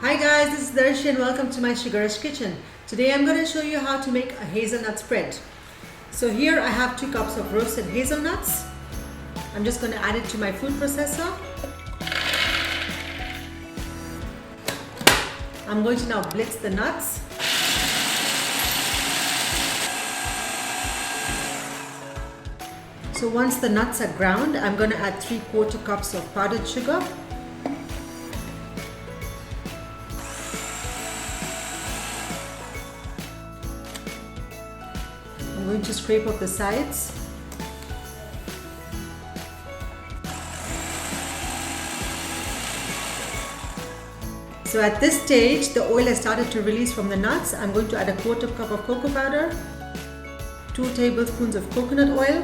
Hi guys, this is Darshi and welcome to my Sugarush kitchen. Today I'm going to show you how to make a hazelnut spread. So here I have 2 cups of roasted hazelnuts. I'm just going to add it to my food processor. I'm going to now blitz the nuts. So once the nuts are ground, I'm going to add 3/4 cups of powdered sugar. I'm going to scrape off the sides. So at this stage, the oil has started to release from the nuts. I'm going to add 1/4 cup of cocoa powder, 2 tablespoons of coconut oil,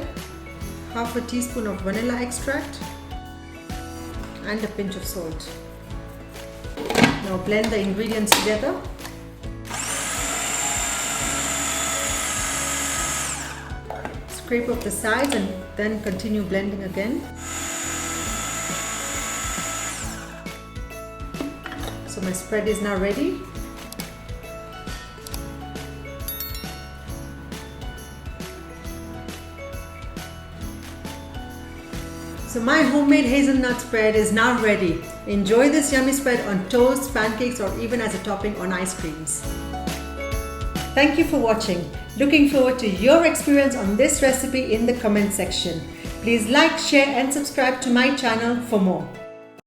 1/2 teaspoon of vanilla extract, and a pinch of salt. Now blend the ingredients together. Scrape off the sides and then continue blending again. So my spread is now ready. So my homemade hazelnut spread is now ready. Enjoy this yummy spread on toast, pancakes, or even as a topping on ice creams. Thank you for watching. Looking forward to your experience on this recipe in the comment section. Please like, share and subscribe to my channel for more.